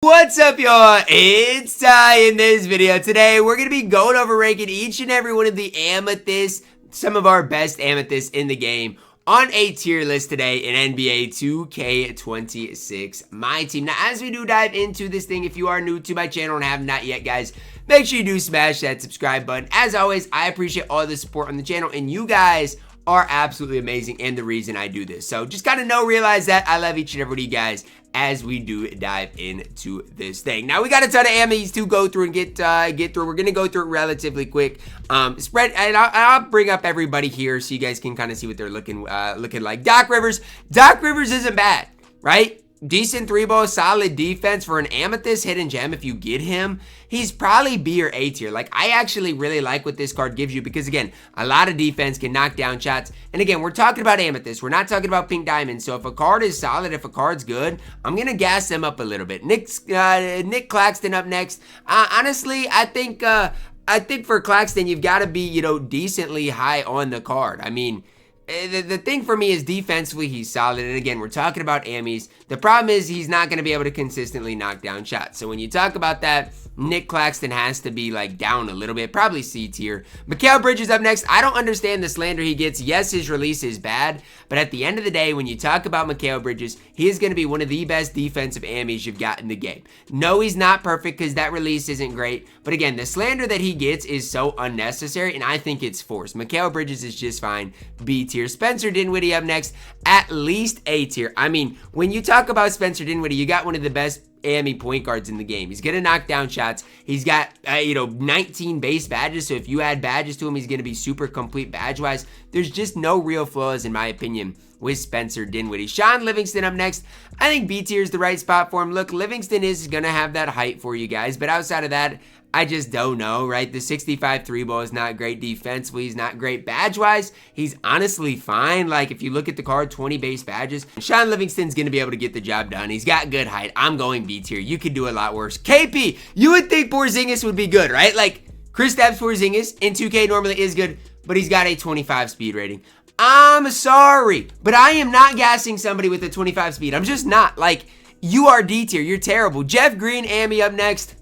What's up, y'all? It's Ty. In this video today, we're going to be going over ranking each and every one of the Amethysts, some of our best Amethysts in the game, on a tier list today in NBA 2K26 MyTEAM. Now, as we do dive into this thing, if you are new to my channel and have not yet, guys, make sure you do smash that subscribe button. As always, I appreciate all the support on the channel, and you guys are absolutely amazing and the reason I do this. So just kind of realize that I love each and every one of you guys as we do dive into this thing. Now, we got a ton of Amethysts to go through and get through. We're gonna go through it relatively quick. And I'll bring up everybody here so you guys can kind of see what they're looking like. Doc Rivers isn't bad, right? Decent three ball, solid defense for an Amethyst hidden gem. If you get him, he's probably B or A tier. Like, I actually really like what this card gives you because, again, a lot of defense can knock down shots. And again, we're talking about Amethyst. We're not talking about Pink Diamond. So if a card is solid, if a card's good, I'm going to gas them up a little bit. Nick Claxton up next. Honestly, I think for Claxton, you've got to be, decently high on the card. I mean, the thing for me is defensively, he's solid. And again, we're talking about Amies. The problem is he's not going to be able to consistently knock down shots. So when you talk about that, Nick Claxton has to be like down a little bit, probably C tier. Mikal Bridges up next. I don't understand the slander he gets. Yes, his release is bad, but at the end of the day, when you talk about Mikal Bridges, he is going to be one of the best defensive Amies you've got in the game. No, he's not perfect because that release isn't great, but again, the slander that he gets is so unnecessary, and I think it's forced. Mikal Bridges is just fine, B tier. Spencer Dinwiddie up next, at least A tier. I mean, when you talk about Spencer Dinwiddie, you got one of the best AME point guards in the game. He's going to knock down shots. He's got, 19 base badges. So if you add badges to him, he's going to be super complete badge-wise. There's just no real flaws, in my opinion, with Spencer Dinwiddie. Sean Livingston up next. I think B tier is the right spot for him. Look, Livingston is going to have that height for you guys. But outside of that, I just don't know, right? The 65 3 ball is not great defensively. He's not great badge-wise. He's honestly fine. Like, if you look at the card, 20 base badges. Sean Livingston's going to be able to get the job done. He's got good height. I'm going B tier. You could do a lot worse. KP, you would think Porzingis would be good, right? Like, Kristaps Porzingis in 2K normally is good, but he's got a 25 speed rating. I'm sorry, but I am not gassing somebody with a 25 speed. I'm just not. Like, you are D tier. You're terrible. Jeff Green, Amy up next.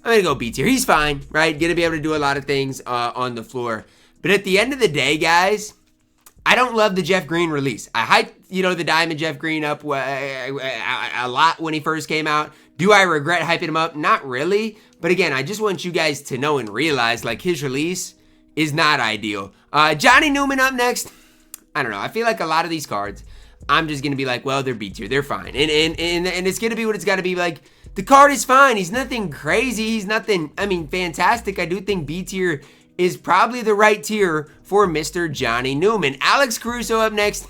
I'm going to go B tier. He's fine, right? Going to be able to do a lot of things on the floor. But at the end of the day, guys, I don't love the Jeff Green release. I hyped, the Diamond Jeff Green up a lot when he first came out. Do I regret hyping him up? Not really. But again, I just want you guys to know and realize, like, his release is not ideal. Johnny Newman up next. I don't know. I feel like a lot of these cards, I'm just going to be like, well, they're B tier. They're fine. And it's going to be what it's got to be. Like, the card is fine. He's nothing crazy. He's nothing, fantastic. I do think B tier is probably the right tier for Mr. Johnny Newman. Alex Caruso up next.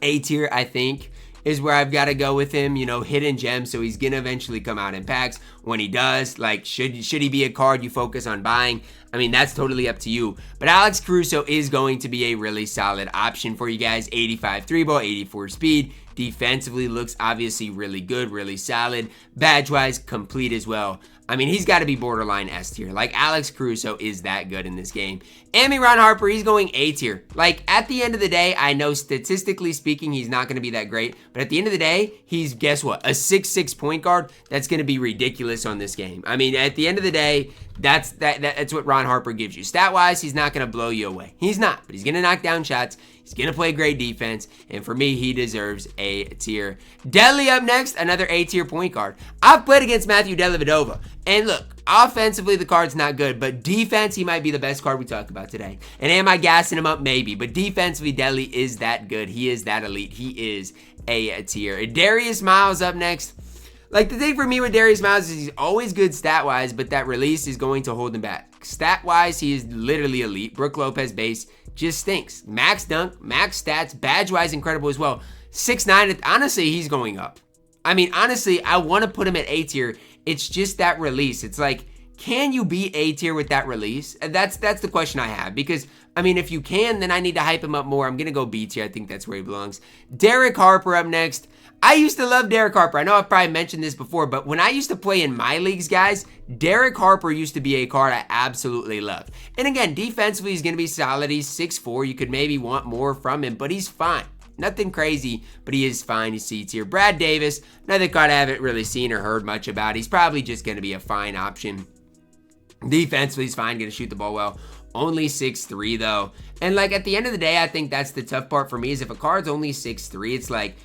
A tier, I think, is where I've got to go with him. Hidden gem, so he's going to eventually come out in packs. When he does, like, should he be a card you focus on buying? I mean, that's totally up to you. But Alex Caruso is going to be a really solid option for you guys. 85 3 ball, 84 speed. Defensively looks obviously really good, really solid. Badge-wise, complete as well. I mean, he's got to be borderline S tier. Like, Alex Caruso is that good in this game. Ron Harper, he's going A tier. Like, at the end of the day, I know statistically speaking, he's not going to be that great. But at the end of the day, he's, guess what? A 6'6" point guard. That's going to be ridiculous on this game. I mean, at the end of the day, that's what Ron Harper gives you. Stat-wise, he's not going to blow you away. He's not, but he's going to knock down shots. He's going to play great defense, and for me, he deserves A tier. Deli up next, another A tier point guard. I've played against Matthew Dellavedova, and look, offensively, the card's not good, but defense, he might be the best card we talk about today. And am I gassing him up? Maybe, but defensively, Deli is that good. He is that elite. He is A tier. Darius Miles up next. Like, the thing for me with Darius Miles is he's always good stat-wise, but that release is going to hold him back. Stat-wise, he is literally elite. Brook Lopez base just stinks. Max dunk, max stats, badge-wise incredible as well. 6'9", honestly, he's going up. I mean, honestly, I want to put him at A tier. It's just that release. It's like, can you be A tier with that release? And that's the question I have. Because, I mean, if you can, then I need to hype him up more. I'm going to go B tier. I think that's where he belongs. Derek Harper up next. I used to love Derek Harper. I know I've probably mentioned this before, but when I used to play in my leagues, guys, Derek Harper used to be a card I absolutely loved. And again, defensively, he's going to be solid. He's 6'4". You could maybe want more from him, but he's fine. Nothing crazy, but he is fine. He's C tier. Brad Davis, another card I haven't really seen or heard much about. He's probably just going to be a fine option. Defensively, he's fine. Going to shoot the ball well. Only 6'3", though. And, like, at the end of the day, I think that's the tough part for me is if a card's only 6'3", it's like,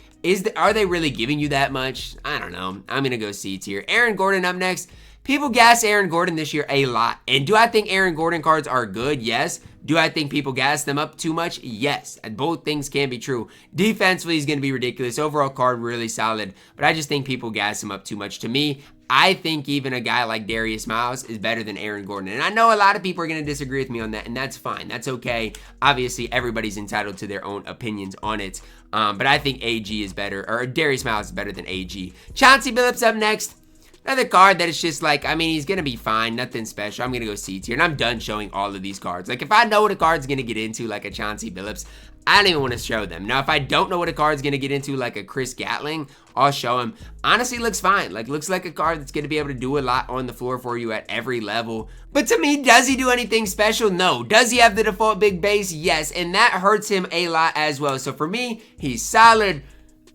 are they really giving you that much? I don't know. I'm going to go C tier. Aaron Gordon up next. People gas Aaron Gordon this year a lot. And do I think Aaron Gordon cards are good? Yes. Do I think people gas them up too much? Yes. And both things can be true. Defensively, he's going to be ridiculous. Overall card, really solid. But I just think people gas him up too much. To me, I think even a guy like Darius Miles is better than Aaron Gordon. And I know a lot of people are going to disagree with me on that, and that's fine. That's okay. Obviously, everybody's entitled to their own opinions on it. But I think AG is better, or Darius Miles is better than AG. Chauncey Billups up next. Another card that is just like, I mean, he's going to be fine. Nothing special. I'm going to go C tier. And I'm done showing all of these cards. Like, if I know what a card's going to get into, like a Chauncey Billups, I don't even want to show them. Now, if I don't know what a card's going to get into, like a Chris Gatling, I'll show him. Honestly, looks fine. Like, looks like a card that's going to be able to do a lot on the floor for you at every level. But to me, does he do anything special? No. Does he have the default big base? Yes. And that hurts him a lot as well. So for me, he's solid.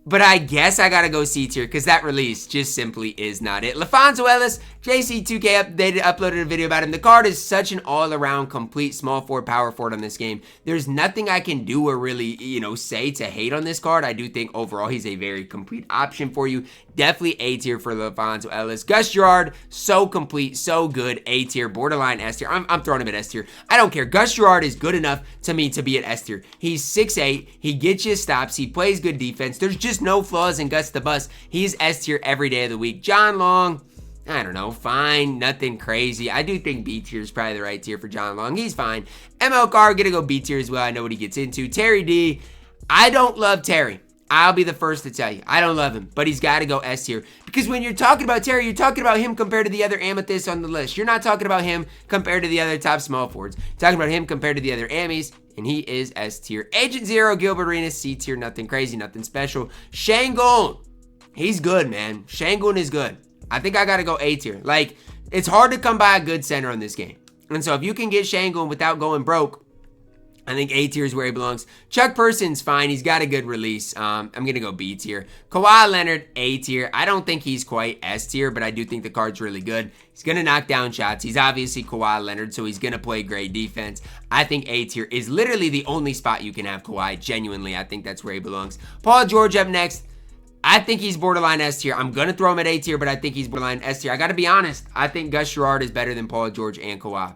But I guess I gotta go C tier because that release just simply is not it. LaFonso Ellis, JC2K uploaded a video about him. The card is such an all-around, complete small forward, power forward on this game. There's nothing I can do or really, say to hate on this card. I do think overall he's a very complete option for you. Definitely A tier for LaFonso Ellis. Gus Gerard, so complete, so good. A tier, borderline S tier. I'm throwing him at S tier. I don't care. Gus Gerard is good enough to me to be at S tier. He's 6'8". He gets you stops. He plays good defense. There's just no flaws in Gus the Bus. He's S tier every day of the week. John Long, I don't know, fine, nothing crazy. I do think B tier is probably the right tier for John Long. He's fine. ML Carr, gonna go B tier as well. I know what he gets into. Terry D, I don't love Terry. I'll be the first to tell you. I don't love him, but he's got to go S tier. Because when you're talking about Terry, you're talking about him compared to the other Amethysts on the list. You're not talking about him compared to the other top small forwards. You're talking about him compared to the other Amies, and he is S tier. Agent Zero, Gilbert Arenas, C tier, nothing crazy, nothing special. Shangon, he's good, man. Shangon is good. I think I got to go A tier. Like, it's hard to come by a good center on this game. And so if you can get Shangon without going broke, I think A tier is where he belongs. Chuck Person's fine. He's got a good release. I'm going to go B tier. Kawhi Leonard, A tier. I don't think he's quite S tier, but I do think the card's really good. He's going to knock down shots. He's obviously Kawhi Leonard, so he's going to play great defense. I think A tier is literally the only spot you can have Kawhi. Genuinely, I think that's where he belongs. Paul George up next. I think he's borderline S tier. I'm going to throw him at A tier, but I think he's borderline S tier. I got to be honest. I think Gus Gerard is better than Paul George and Kawhi.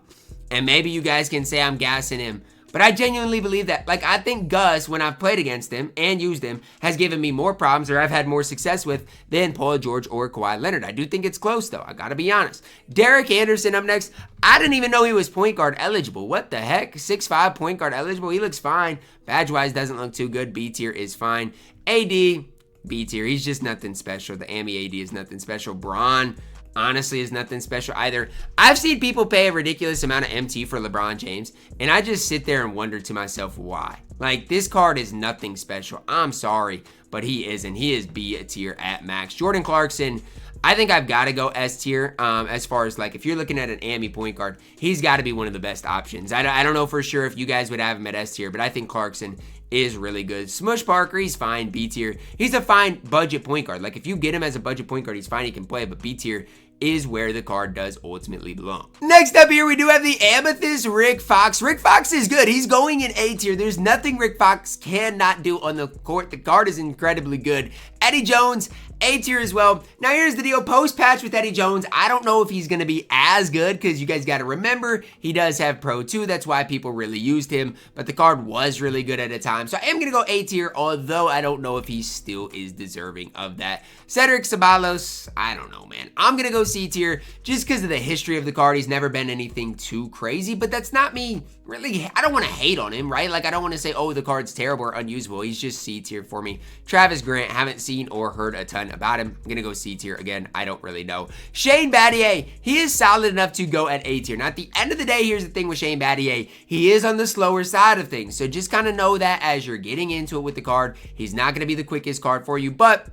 And maybe you guys can say I'm gassing him. But I genuinely believe that. Like, I think Gus, when I've played against him and used him, has given me more problems or I've had more success with than Paul George or Kawhi Leonard. I do think it's close, though. I gotta be honest. Derek Anderson up next. I didn't even know he was point guard eligible. What the heck? 6'5", point guard eligible. He looks fine. Badge-wise, doesn't look too good. B tier is fine. AD, B tier. He's just nothing special. The AMI AD is nothing special. Braun, honestly, is nothing special either. I've seen people pay a ridiculous amount of MT for LeBron James, and I just sit there and wonder to myself why. Like, this card is nothing special. I'm sorry, but he isn't. He is B tier at max. Jordan Clarkson, I think I've got to go S tier as far as, like, if you're looking at an AMI point guard, he's got to be one of the best options. I don't know for sure if you guys would have him at S tier, but I think Clarkson is really good. Smush Parker, he's fine. B tier. He's a fine budget point guard. Like, if you get him as a budget point guard, he's fine. He can play, but B tier is where the card does ultimately belong. Next up here, we do have the Amethyst Rick Fox. Rick Fox is good. He's going in A tier. There's nothing Rick Fox cannot do on the court. The card is incredibly good. Eddie Jones, A tier as well. Now here's the deal. Post-patch with Eddie Jones, I don't know if he's going to be as good because you guys got to remember, he does have Pro 2. That's why people really used him, but the card was really good at a time. So I am going to go A tier, although I don't know if he still is deserving of that. Cedric Ceballos, I don't know, man. I'm going to go C tier just because of the history of the card. He's never been anything too crazy, but that's not me really. I don't want to hate on him, right? Like, I don't want to say, oh, the card's terrible or unusable. He's just C tier for me. Travis Grant, haven't seen or heard a ton about him. I'm gonna go C tier again. I don't really know. Shane Battier, he is solid enough to go at A tier. Now, at the end of the day, here's the thing with Shane Battier. He is on the slower side of things, so just kind of know that as you're getting into it with the card. He's not gonna be the quickest card for you, but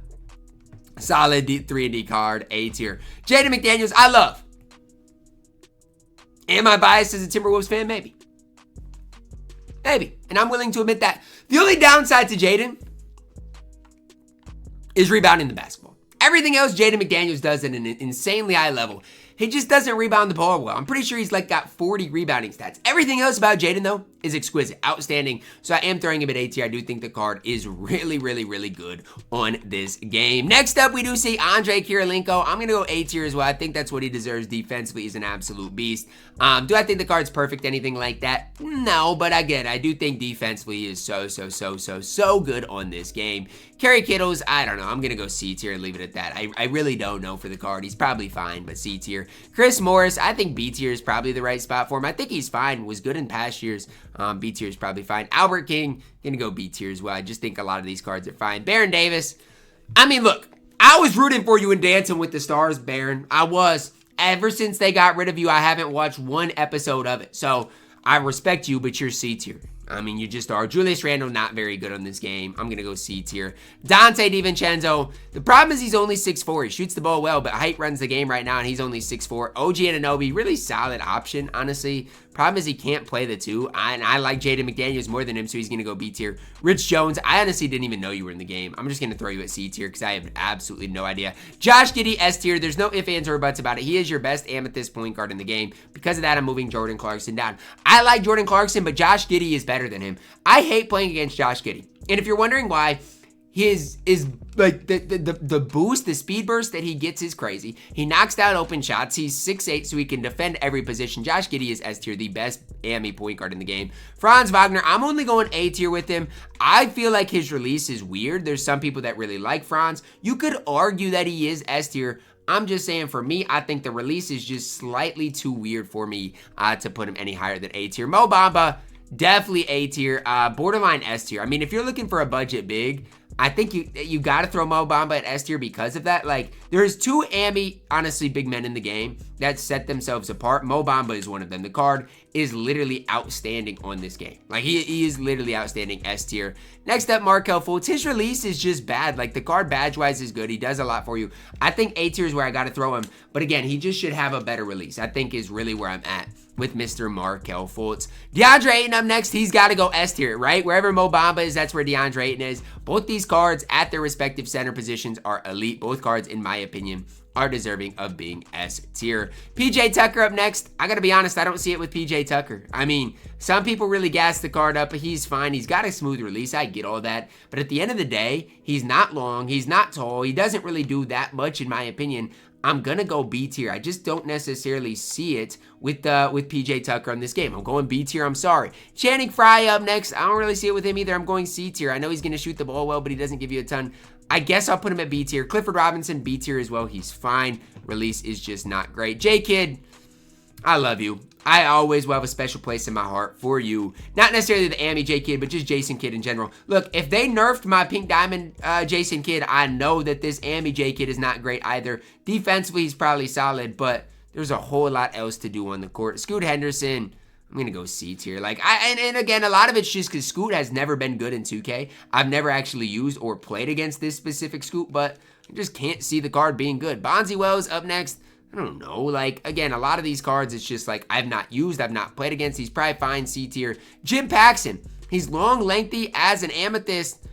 solid 3&D card, A tier. Jaden McDaniels, I love. Am I biased as a Timberwolves fan? Maybe. Maybe. And I'm willing to admit that. The only downside to Jaden is rebounding the basketball. Everything else Jaden McDaniels does at an insanely high level. He just doesn't rebound the ball well. I'm pretty sure he's like got 40 rebounding stats. Everything else about Jaden though is exquisite, outstanding. So I am throwing him at A tier. I do think the card is really, really, really good on this game. Next up, we do see Andre Kirilenko. I'm gonna go A tier as well. I think that's what he deserves defensively. He's an absolute beast. Do I think the card's perfect, anything like that? No, but again, I do think defensively he is so good on this game. Kerry Kittles, I don't know. I'm gonna go C tier and leave it at that. I really don't know for the card. He's probably fine, but C tier. Chris Morris, I think B tier is probably the right spot for him. I think he's fine. Was good in past years. B tier is probably fine. Albert King, gonna go B tier as well. I just think a lot of these cards are fine. Baron Davis, I mean, look, I was rooting for you in Dancing with the Stars, Baron. I was. Ever since they got rid of you, I haven't watched one episode of it. So I respect you, but you're C tier. I mean, you just are. Julius Randle, not very good on this game. I'm going to go C tier. Dante DiVincenzo, the problem is he's only 6'4". He shoots the ball well, but height runs the game right now, and he's only 6'4". OG Anunoby, really solid option, honestly. Problem is he can't play the two, and I like Jaden McDaniels more than him, so he's going to go B tier. Rich Jones, I honestly didn't even know you were in the game. I'm just going to throw you at C tier because I have absolutely no idea. Josh Giddey, S tier. There's no ifs, ands, or buts about it. He is your best Amethyst point guard in the game. Because of that, I'm moving Jordan Clarkson down. I like Jordan Clarkson, but Josh Giddey is better than him. I hate playing against Josh Giddey. And if you're wondering why, his like the boost, the speed burst that he gets is crazy. He knocks down open shots. He's 6'8", so he can defend every position. Josh Giddey is S tier, the best AME point guard in the game. Franz Wagner, I'm only going A tier with him. I feel like his release is weird. There's some people that really like Franz. You could argue that he is S tier. I'm just saying, for me, I think the release is just slightly too weird for me to put him any higher than A tier. Mo Bamba, definitely A tier, borderline S tier. I mean, if you're looking for a budget big, I think you got to throw Mo Bamba at S tier because of that. Like, there's two honestly, big men in the game that set themselves apart. Mo Bamba is one of them. The card is literally outstanding on this game. Like, he is literally outstanding, S tier. Next up, Markelle Fultz. His release is just bad. Like, the card badge-wise is good. He does a lot for you. I think A tier is where I got to throw him. But again, he just should have a better release, I think, is really where I'm at with Mr. Markelle Fultz. DeAndre Ayton up next. He's got to go S tier, right? Wherever Mo Bamba is, that's where DeAndre Ayton is. Both these cards at their respective center positions are elite. Both cards, in my opinion, are deserving of being S tier. PJ Tucker up next. I gotta be honest, I don't see it with PJ Tucker. I mean, some people really gas the card up, but he's fine. He's got a smooth release. I get all that. But at the end of the day, he's not long. He's not tall. He doesn't really do that much, in my opinion. I'm gonna go B tier. I just don't necessarily see it with PJ Tucker on this game. I'm going B tier. I'm sorry. Channing Frye up next. I don't really see it with him either. I'm going C tier. I know he's gonna shoot the ball well, but he doesn't give you a ton. I guess I'll put him at B tier. Clifford Robinson, B tier as well. He's fine. Release is just not great. J-Kid, I love you. I always will have a special place in my heart for you. Not necessarily the Amy J-Kid, but just Jason Kidd in general. Look, if they nerfed my Pink Diamond Jason Kidd, I know that this Amy J-Kid is not great either. Defensively, he's probably solid, but there's a whole lot else to do on the court. Scoot Henderson, I'm going to go C tier. Like, and again, a lot of it's just because Scoot has never been good in 2K. I've never actually used or played against this specific Scoot, but I just can't see the card being good. Bonzi Wells up next. I don't know. Like, again, a lot of these cards, it's just like I've not used, I've not played against. He's probably fine, C tier. Jim Paxson. He's long, lengthy as an Amethyst.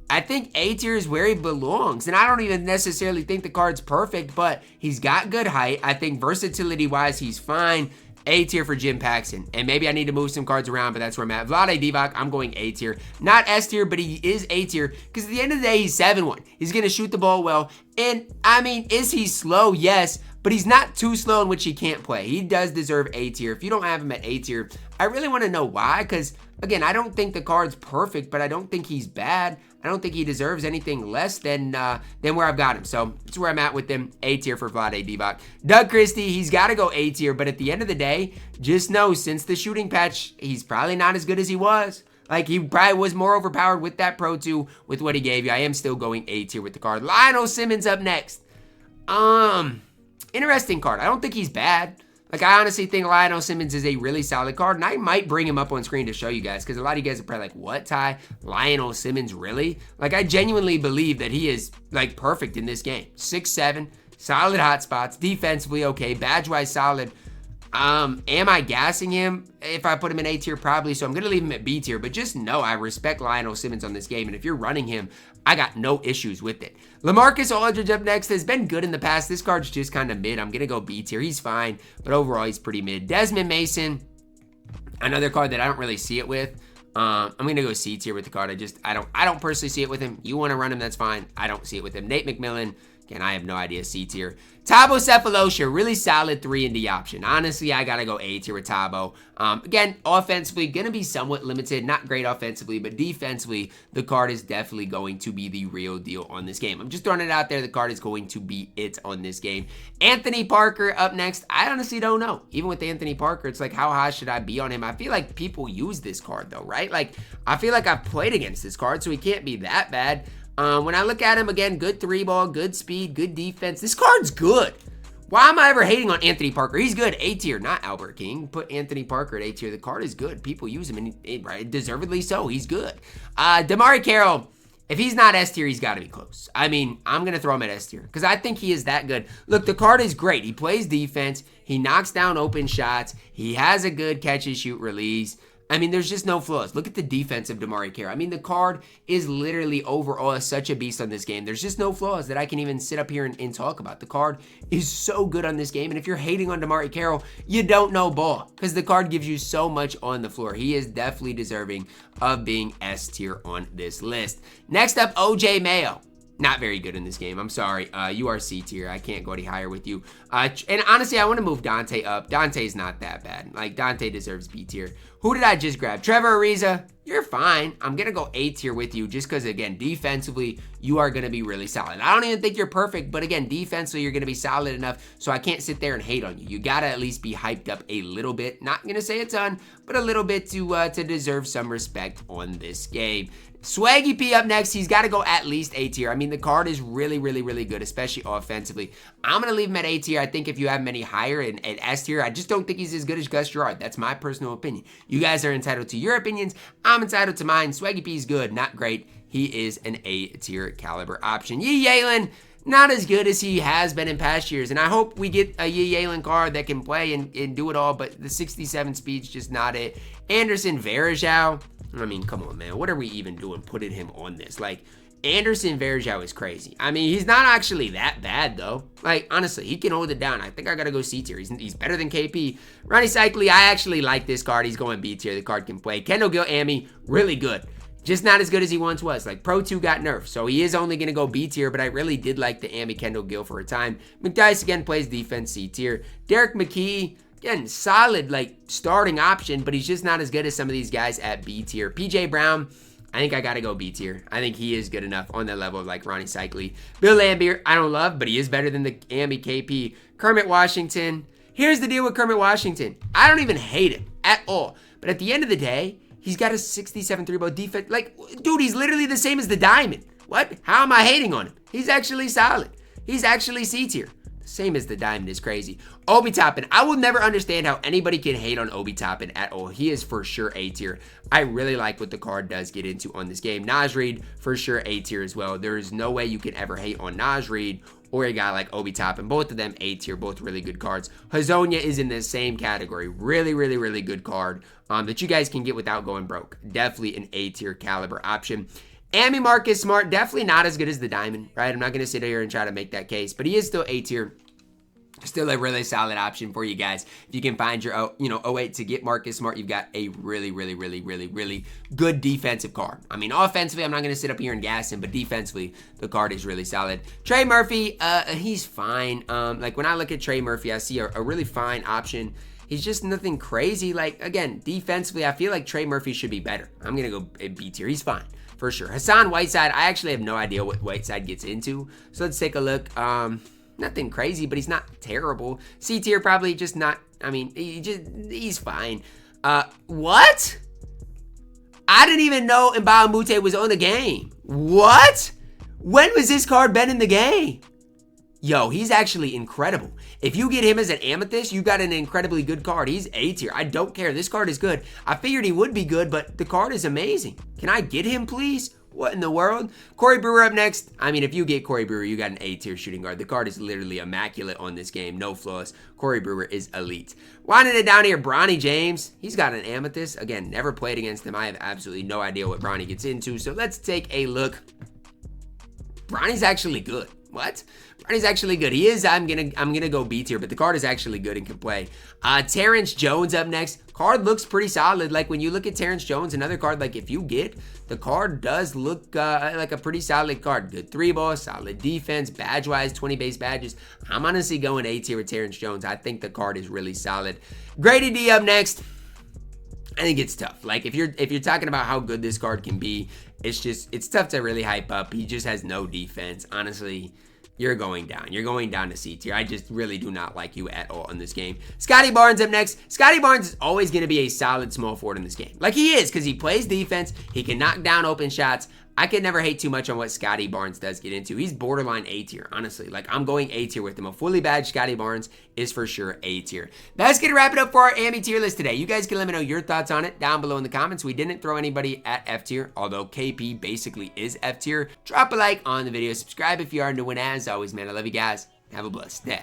I think A tier is where he belongs. And I don't even necessarily think the card's perfect, but he's got good height. I think versatility-wise, he's fine. A tier for Jim Paxson. And maybe I need to move some cards around, but that's where I'm at. Vlade Divac, I'm going A tier. Not S tier, but he is A tier. Because at the end of the day, he's 7'1". He's going to shoot the ball well. And, I mean, is he slow? Yes. But he's not too slow in which he can't play. He does deserve A tier. If you don't have him at A tier, I really want to know why. Because, again, I don't think the card's perfect, but I don't think he's bad. I don't think he deserves anything less than where I've got him. So that's where I'm at with him. A tier for Vlade Divac. Doug Christie, he's got to go A tier. But at the end of the day, just know since the shooting patch, he's probably not as good as he was. Like, he probably was more overpowered with that Pro 2 with what he gave you. I am still going A tier with the card. Lionel Simmons up next. Interesting card. I don't think he's bad. Like, I honestly think Lionel Simmons is a really solid card, and I might bring him up on screen to show you guys, because a lot of you guys are probably like, what, Ty? Lionel Simmons, really? Like, I genuinely believe that he is, like, perfect in this game. 6'7", solid hot spots, defensively okay, badge-wise solid. Am I gassing him if I put him in A tier? Probably, so I'm going to leave him at B tier, but just know I respect Lionel Simmons on this game, and if you're running him, I got no issues with it. LaMarcus Aldridge up next has been good in the past. This card's just kind of mid. I'm going to go B tier. He's fine, but overall, he's pretty mid. Desmond Mason, another card that I don't really see it with. I'm going to go C tier with the card. I don't personally see it with him. You want to run him, that's fine. I don't see it with him. Nate McMillan, again, I have no idea, C tier. Thabo Sefolosha, really solid 3-and-D option. Honestly, I got to go A tier with Thabo. Again, offensively, going to be somewhat limited. Not great offensively, but defensively, the card is definitely going to be the real deal on this game. I'm just throwing it out there. The card is going to be it on this game. Anthony Parker up next. I honestly don't know. Even with Anthony Parker, it's like, how high should I be on him? I feel like people use this card, though, right? Like, I feel like I've played against this card, so he can't be that bad. When I look at him, again, good 3-ball, good speed, good defense. This card's good. Why am I ever hating on Anthony Parker? He's good. A tier, not Albert King. Put Anthony Parker at A tier. The card is good. People use him, and right, deservedly so. He's good. DeMarre Carroll, if he's not S tier, he's got to be close. I mean, I'm going to throw him at S tier because I think he is that good. Look, the card is great. He plays defense. He knocks down open shots. He has a good catch-and-shoot release. I mean, there's just no flaws. Look at the defense of DeMarre Carroll. I mean, the card is literally overall such a beast on this game. There's just no flaws that I can even sit up here and talk about. The card is so good on this game. And if you're hating on DeMarre Carroll, you don't know ball because the card gives you so much on the floor. He is definitely deserving of being S tier on this list. Next up, OJ Mayo. Not very good in this game. I'm sorry. You are C tier. I can't go any higher with you. And honestly, I want to move Dante up. Dante's not that bad. Like, Dante deserves B tier. Who did I just grab? Trevor Ariza. You're fine. I'm going to go A tier with you just because, again, defensively, you are going to be really solid. I don't even think you're perfect, but again, defensively, you're going to be solid enough, so I can't sit there and hate on you. You got to at least be hyped up a little bit. Not going to say a ton, but a little bit to deserve some respect on this game. Swaggy P up next. He's got to go at least A tier. I mean, the card is really, really, really good, especially offensively. I'm going to leave him at A tier. I think if you have him any higher in S tier, I just don't think he's as good as Gus Gerard. That's my personal opinion. You guys are entitled to your opinions. I'm entitled to mine. Swaggy P is good, not great. He is an A tier caliber option. Yee Yalen, not as good as he has been in past years. And I hope we get a Yee Yalen card that can play and do it all, but the 67 speed's just not it. Anderson Varejao. I mean, come on, man. What are we even doing putting him on this? Like, Anderson Varejao is crazy. I mean, he's not actually that bad, though. Like, honestly, he can hold it down. I think I got to go C tier. He's better than KP. Ronnie Cycli, I actually like this card. He's going B tier. The card can play. Kendall Gill Ami, really good. Just not as good as he once was. Like, Pro 2 got nerfed, so he is only going to go B tier, but I really did like the Ami Kendall Gill for a time. McDyess, again, plays defense, C tier. Derek McKee, again, solid, like, starting option, but he's just not as good as some of these guys at B tier. PJ Brown, I think I got to go B tier. I think he is good enough on the level of, like, Ronnie Cycli. Bill Laimbeer, I don't love, but he is better than the Ami KP. Kermit Washington. Here's the deal with Kermit Washington. I don't even hate him at all, but at the end of the day, he's got a 67 3-ball defense. Like, dude, he's literally the same as the Diamond. What? How am I hating on him? He's actually solid. He's actually C tier. Same as the Diamond is crazy. Obi Toppin. I will never understand how anybody can hate on Obi Toppin at all. He is for sure A tier. I really like what the card does get into on this game. Naz Reid, for sure A tier as well. There is no way you can ever hate on Naz Reid or a guy like Obi Toppin. Both of them A tier, both really good cards. Hazonia is in the same category. Really, really, really good card that you guys can get without going broke. Definitely an A tier caliber option. Ami Marcus Smart, definitely not as good as the Diamond, right? I'm not going to sit here and try to make that case, but he is still A tier. Still a really solid option for you guys. If you can find your, 08 to get Marcus Smart, you've got a really, really, really, really, really good defensive card. I mean, offensively, I'm not going to sit up here and gas him, but defensively, the card is really solid. Trey Murphy, he's fine. Like, when I look at Trey Murphy, I see a really fine option. He's just nothing crazy. Like, again, defensively, I feel like Trey Murphy should be better. I'm going to go B tier. He's fine, for sure. Hassan Whiteside, I actually have no idea what Whiteside gets into. So let's take a look. Nothing crazy, but he's not terrible. C tier, probably just not, I mean, he's fine. What? I didn't even know Mbamute was on the game. What? When was this card been in the game? Yo, he's actually incredible. If you get him as an Amethyst, you got an incredibly good card. He's A tier. I don't care. This card is good. I figured he would be good, but the card is amazing. Can I get him, please? What in the world? Corey Brewer up next. I mean, if you get Corey Brewer, you got an A tier shooting guard. The card is literally immaculate on this game. No flaws. Corey Brewer is elite. Winding it down here, Bronny James. He's got an Amethyst. Again, never played against him. I have absolutely no idea what Bronny gets into. So let's take a look. Bronny's actually good. What? Bronny's actually good. He is. I'm gonna go B tier, but the card is actually good and can play. Terrence Jones up next. Card looks pretty solid. Like when you look at Terrence Jones, another card, like if you get, the card does look like a pretty solid card. Good 3-ball, solid defense, badge-wise, 20 base badges. I'm honestly going A tier with Terrence Jones. I think the card is really solid. Grady D up next. I think it's tough. Like if you're talking about how good this card can be, it's tough to really hype up. He just has no defense. Honestly, you're going down. You're going down to C tier. I just really do not like you at all in this game. Scotty Barnes up next. Scotty Barnes is always going to be a solid small forward in this game. Like he is, because he plays defense. He can knock down open shots. I could never hate too much on what Scotty Barnes does get into. He's borderline A tier, honestly. Like, I'm going A tier with him. A fully badged Scotty Barnes is for sure A tier. That's going to wrap it up for our Ammy tier list today. You guys can let me know your thoughts on it down below in the comments. We didn't throw anybody at F tier, although KP basically is F tier. Drop a like on the video. Subscribe if you are new, and as always, man, I love you guys. Have a blessed day.